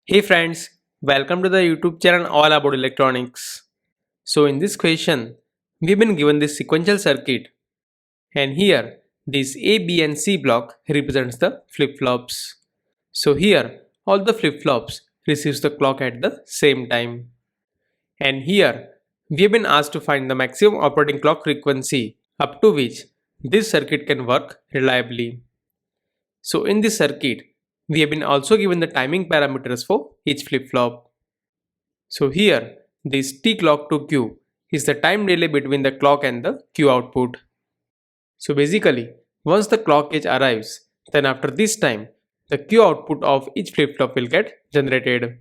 Hey friends, welcome to the YouTube channel all about electronics. So in this question, we've been given this sequential circuit and here this A, B and C block represents the flip-flops. So here all the flip-flops receives the clock at the same time. And here we have been asked to find the maximum operating clock frequency up to which this circuit can work reliably. So in this circuit, we have been also given the timing parameters for each flip-flop. So here, this T clock to Q is the time delay between the clock and the Q output. So basically, once the clock edge arrives, then after this time, the Q output of each flip-flop will get generated.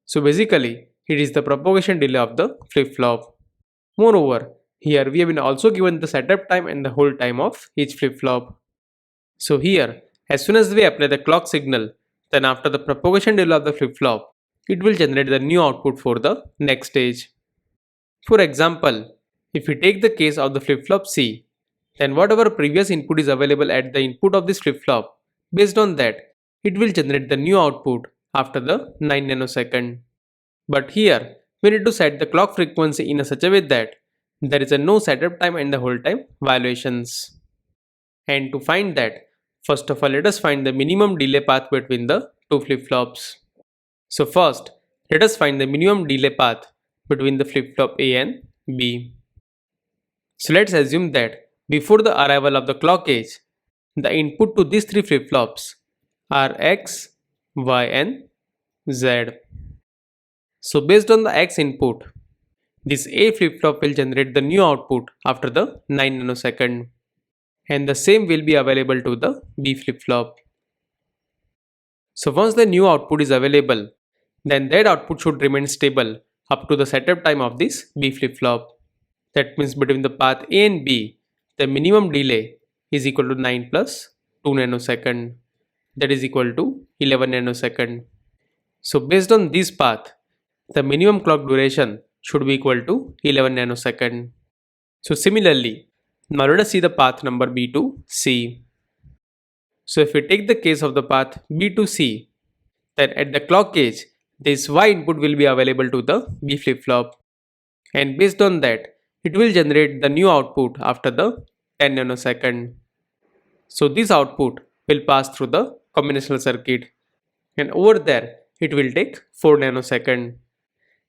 So basically, it is the propagation delay of the flip-flop. Moreover, here we have been also given the setup time and the hold time of each flip-flop. So here, as soon as we apply the clock signal, then after the propagation delay of the flip-flop, it will generate the new output for the next stage. For example, if we take the case of the flip-flop C, then whatever previous input is available at the input of this flip-flop, based on that, it will generate the new output after the 9 nanosecond. But here, we need to set the clock frequency in such a way that there is a no setup time and the hold time violations. And to find that, first of all, let us find the minimum delay path between the two flip-flops. So first, let us find the minimum delay path between the flip-flop A and B. So let's assume that before the arrival of the clock edge, the input to these three flip-flops are X, Y and Z. So based on the X input, this A flip-flop will generate the new output after the 9 nanosecond. And the same will be available to the B flip-flop. So once the new output is available, then that output should remain stable up to the setup time of this B flip-flop. That means between the path A and B, the minimum delay is equal to 9 plus 2 nanosecond, that is equal to 11 nanosecond. So based on this path, the minimum clock duration should be equal to 11 nanosecond. So similarly, now let us see the path number B to C. So if we take the case of the path B to C, then at the clock edge, this Y input will be available to the B flip-flop. And based on that, it will generate the new output after the 10 nanosecond. So this output will pass through the combinational circuit. And over there, it will take 4 nanosecond.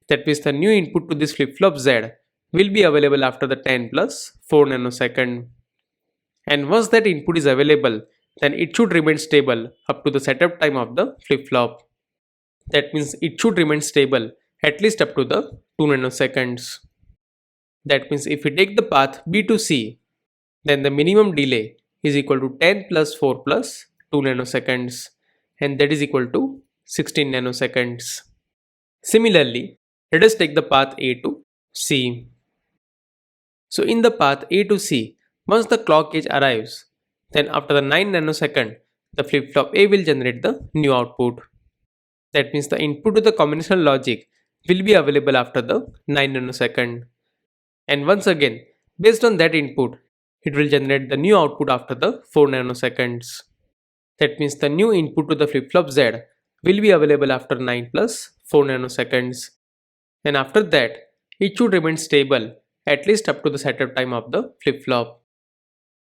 That means the new input to this flip-flop Z will be available after the 10 plus 4 nanosecond. And once that input is available, then it should remain stable up to the setup time of the flip-flop. That means it should remain stable at least up to the 2 nanoseconds. That means if we take the path B to C, then the minimum delay is equal to 10 plus 4 plus 2 nanoseconds, and that is equal to 16 nanoseconds. Similarly, let us take the path A to C. So in the path A to C, once the clock edge arrives, then after the 9 nanosecond, the flip-flop A will generate the new output. That means the input to the combinational logic will be available after the 9 nanosecond. And once again, based on that input, it will generate the new output after the 4 nanoseconds. That means the new input to the flip-flop Z will be available after 9 plus 4 nanoseconds. And after that, it should remain stable at least up to the setup time of the flip-flop.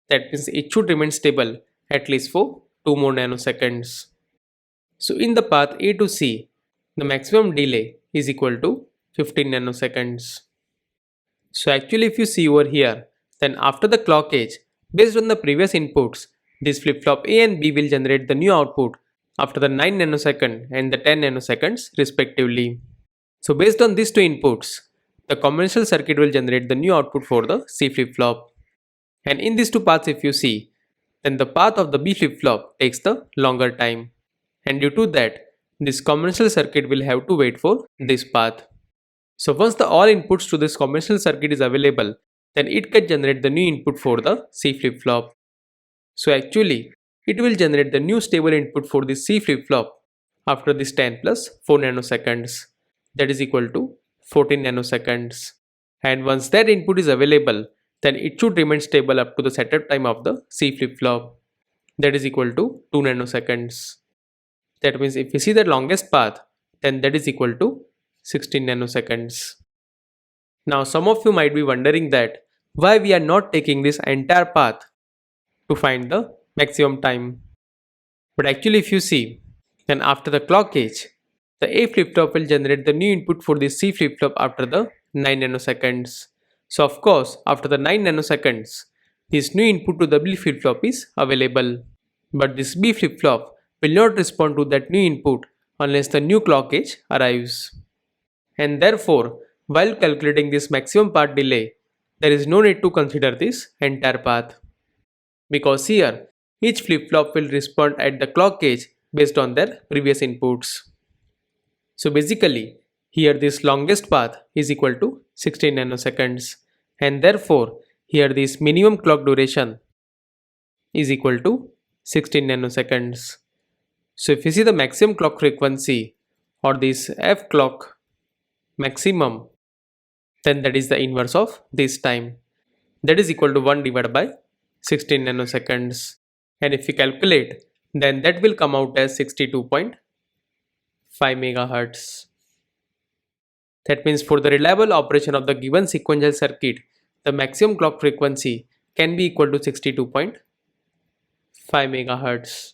That means it should remain stable at least for 2 more nanoseconds. So in the path A to C, the maximum delay is equal to 15 nanoseconds. So actually if you see over here, then after the clock edge, based on the previous inputs, this flip-flop A and B will generate the new output after the 9 nanosecond and the 10 nanoseconds respectively. So based on these two inputs, the combinational circuit will generate the new output for the C flip-flop. And in these two paths if you see, then the path of the B flip-flop takes the longer time. And due to that, this combinational circuit will have to wait for this path. So once the all inputs to this combinational circuit is available, then it can generate the new input for the C flip-flop. So actually, it will generate the new stable input for this C flip-flop after this 10 plus 4 nanoseconds, that is equal to 14 nanoseconds. And once that input is available, then it should remain stable up to the setup time of the C flip-flop, that is equal to 2 nanoseconds. That means if we see the longest path, then that is equal to 16 nanoseconds. Now some of you might be wondering that why we are not taking this entire path to find the maximum time. But actually if you see, then after the clock age, the A flip-flop will generate the new input for the C flip-flop after the 9 nanoseconds. So of course, after the 9 nanoseconds, this new input to the B flip-flop is available. But this B flip-flop will not respond to that new input unless the new clock age arrives. And therefore, while calculating this maximum path delay, there is no need to consider this entire path. Because here, each flip-flop will respond at the clock age based on their previous inputs. So basically, here this longest path is equal to 16 nanoseconds, and therefore here this minimum clock duration is equal to 16 nanoseconds. So if you see the maximum clock frequency or this f clock maximum, then that is the inverse of this time, that is equal to 1 divided by 16 nanoseconds, and if we calculate, then that will come out as 62.5 megahertz. That means for the reliable operation of the given sequential circuit, the maximum clock frequency can be equal to 62.5 megahertz.